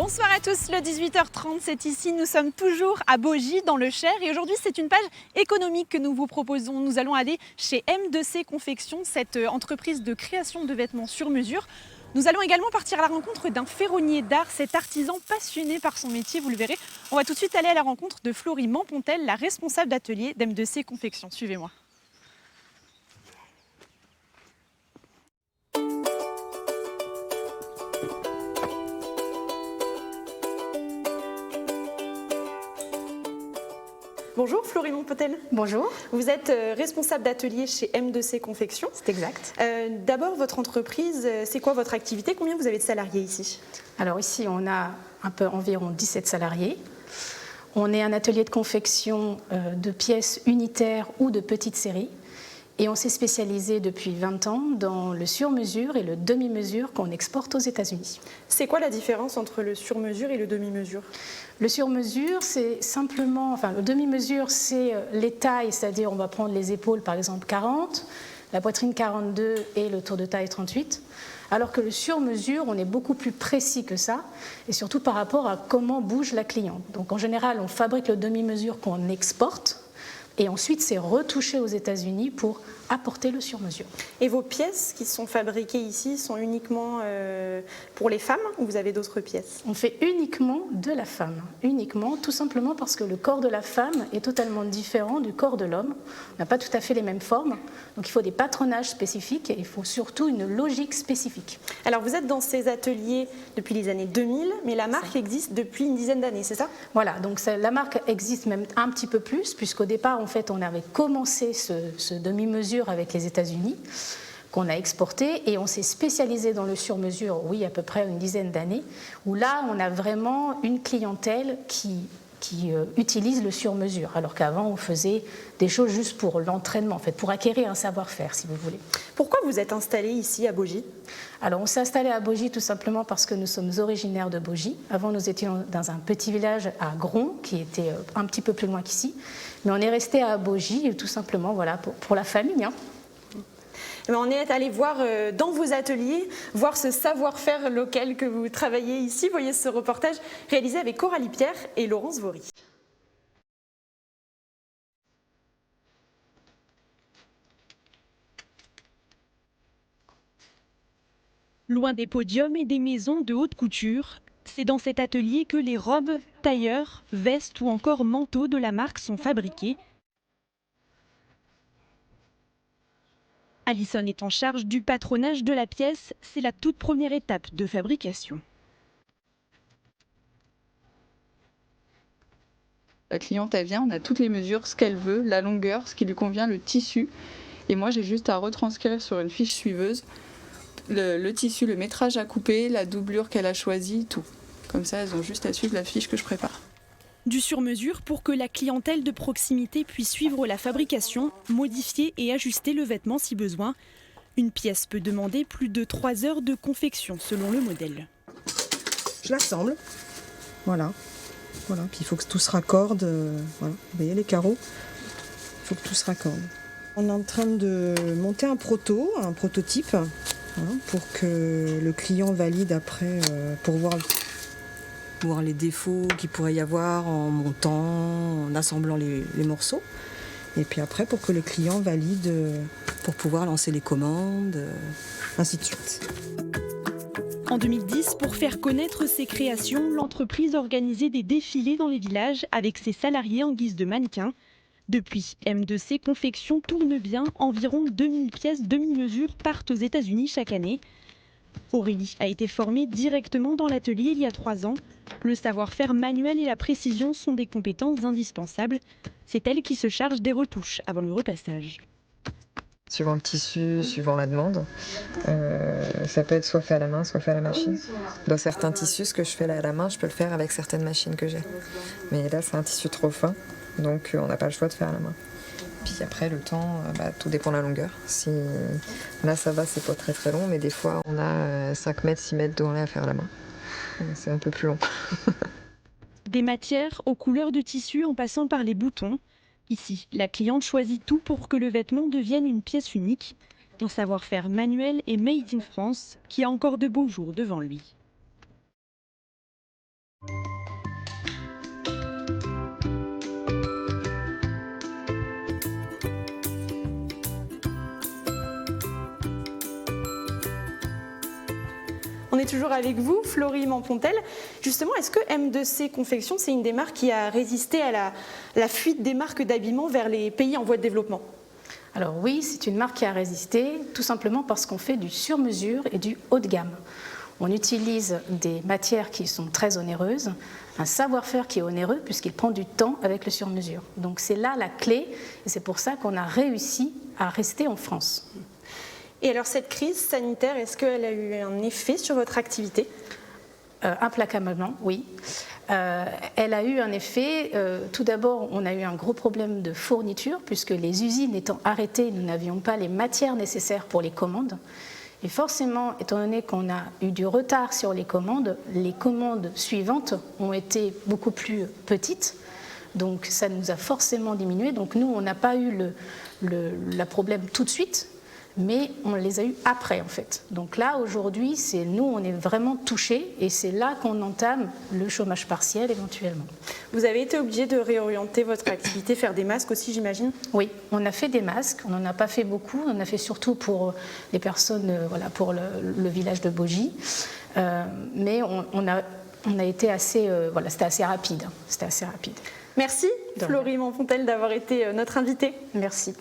Bonsoir à tous, le 18h30, c'est ici, nous sommes toujours à Baugy dans le Cher et aujourd'hui c'est une page économique que nous vous proposons. Nous allons aller chez M2C Confection, cette entreprise de création de vêtements sur mesure. Nous allons également partir à la rencontre d'un ferronnier d'art, cet artisan passionné par son métier, vous le verrez. On va tout de suite aller à la rencontre de Florie Mampontel, la responsable d'atelier d'M2C Confection. Suivez-moi. Bonjour Florie Mampontel. Bonjour. Vous êtes responsable d'atelier chez M2C Confection. C'est exact. D'abord, votre entreprise, c'est quoi votre activité? Combien vous avez de salariés ici? Alors ici, on a environ 17 salariés. On est un atelier de confection de pièces unitaires ou de petites séries. Et on s'est spécialisé depuis 20 ans dans le sur-mesure et le demi-mesure qu'on exporte aux États-Unis. C'est quoi la différence entre le sur-mesure et le demi-mesure? Le sur-mesure, c'est simplement, le demi-mesure, c'est les tailles, c'est-à-dire on va prendre les épaules par exemple 40, la poitrine 42 et le tour de taille 38. Alors que le sur-mesure, on est beaucoup plus précis que ça, et surtout par rapport à comment bouge la cliente. Donc en général, on fabrique le demi-mesure qu'on exporte, et ensuite c'est retouché aux États-Unis pour apporter le sur-mesure. Et vos pièces qui sont fabriquées ici sont uniquement pour les femmes ou vous avez d'autres pièces? On fait uniquement de la femme, uniquement, tout simplement parce que le corps de la femme est totalement différent du corps de l'homme. On n'a pas tout à fait les mêmes formes, donc il faut des patronages spécifiques et il faut surtout une logique spécifique. Alors vous êtes dans ces ateliers depuis les années 2000, mais la marque existe depuis une dizaine d'années, c'est ça? Voilà, donc la marque existe même un petit peu plus, puisqu'au départ, en fait, on avait commencé ce demi-mesure avec les États-Unis, qu'on a exporté, et on s'est spécialisé dans le sur-mesure, oui, à peu près une dizaine d'années, où là, on a vraiment une clientèle qui utilise le sur-mesure, alors qu'avant, on faisait des choses juste pour l'entraînement, en fait, pour acquérir un savoir-faire, si vous voulez. Pourquoi vous êtes installé ici à Baugy? Alors, on s'est installé à Baugy tout simplement parce que nous sommes originaires de Baugy. Avant, nous étions dans un petit village à Gron, qui était un petit peu plus loin qu'ici. Mais on est resté à Baugy, tout simplement, voilà, pour la famille. On est allé voir dans vos ateliers, voir ce savoir-faire local que vous travaillez ici. Voyez ce reportage réalisé avec Coralie Pierre et Laurence Vaury. Loin des podiums et des maisons de haute couture, c'est dans cet atelier que les robes, tailleurs, vestes ou encore manteaux de la marque sont fabriqués. Alison est en charge du patronage de la pièce, c'est la toute première étape de fabrication. La cliente, elle vient, on a toutes les mesures, ce qu'elle veut, la longueur, ce qui lui convient, le tissu. Et moi, j'ai juste à retranscrire sur une fiche suiveuse le tissu, le métrage à couper, la doublure qu'elle a choisie, tout. Comme ça, elles ont juste à suivre la fiche que je prépare. Du sur-mesure pour que la clientèle de proximité puisse suivre la fabrication, modifier et ajuster le vêtement si besoin. Une pièce peut demander plus de 3 heures de confection selon le modèle. Je l'assemble, voilà. Puis il faut que tout se raccorde, voilà. Vous voyez les carreaux, il faut que tout se raccorde. On est en train de monter un prototype, voilà, pour que le client valide après, pour voir les défauts qu'il pourrait y avoir en montant, en assemblant les morceaux. Et puis après, pour que le client valide, pour pouvoir lancer les commandes, ainsi de suite. En 2010, pour faire connaître ses créations, l'entreprise organisait des défilés dans les villages avec ses salariés en guise de mannequins. Depuis, M2C Confection tourne bien, environ 2000 pièces demi-mesure partent aux États-Unis chaque année. Aurélie a été formée directement dans l'atelier il y a 3 ans. Le savoir-faire manuel et la précision sont des compétences indispensables. C'est elle qui se charge des retouches avant le repassage. Suivant le tissu, suivant la demande, ça peut être soit fait à la main, soit fait à la machine. Dans certains tissus, ce que je fais là à la main, je peux le faire avec certaines machines que j'ai. Mais là, c'est un tissu trop fin, donc on n'a pas le choix de faire à la main. Puis après, le temps, tout dépend de la longueur. Si là, ça va, c'est pas très très long, mais des fois, on a 5 mètres, 6 mètres d'ourlet à faire à la main. C'est un peu plus long. Des matières aux couleurs de tissu en passant par les boutons. Ici, la cliente choisit tout pour que le vêtement devienne une pièce unique. Un savoir-faire manuel et made in France qui a encore de beaux jours devant lui. On est toujours avec vous, Florie Mampontel. Justement, est-ce que M2C Confection, c'est une des marques qui a résisté à la fuite des marques d'habillement vers les pays en voie de développement? Alors oui, c'est une marque qui a résisté, tout simplement parce qu'on fait du sur-mesure et du haut de gamme. On utilise des matières qui sont très onéreuses, un savoir-faire qui est onéreux puisqu'il prend du temps avec le sur-mesure. Donc c'est là la clé et c'est pour ça qu'on a réussi à rester en France. Et alors cette crise sanitaire, est-ce qu'elle a eu un effet sur votre activité? Implacablement, oui. Elle a eu un effet. Tout d'abord, on a eu un gros problème de fourniture, puisque les usines étant arrêtées, nous n'avions pas les matières nécessaires pour les commandes. Et forcément, étant donné qu'on a eu du retard sur les commandes suivantes ont été beaucoup plus petites. Donc ça nous a forcément diminué. Donc nous, on n'a pas eu le problème tout de suite, mais on les a eu après en fait. Donc là aujourd'hui, nous on est vraiment touchés et c'est là qu'on entame le chômage partiel éventuellement. Vous avez été obligé de réorienter votre activité, faire des masques aussi, j'imagine? Oui, on a fait des masques, on n'en a pas fait beaucoup, on en a fait surtout pour les personnes, pour le village de Bogie, mais on a été assez, c'était assez rapide, C'était assez rapide. Merci Florie Mampontel d'avoir été notre invitée. Merci.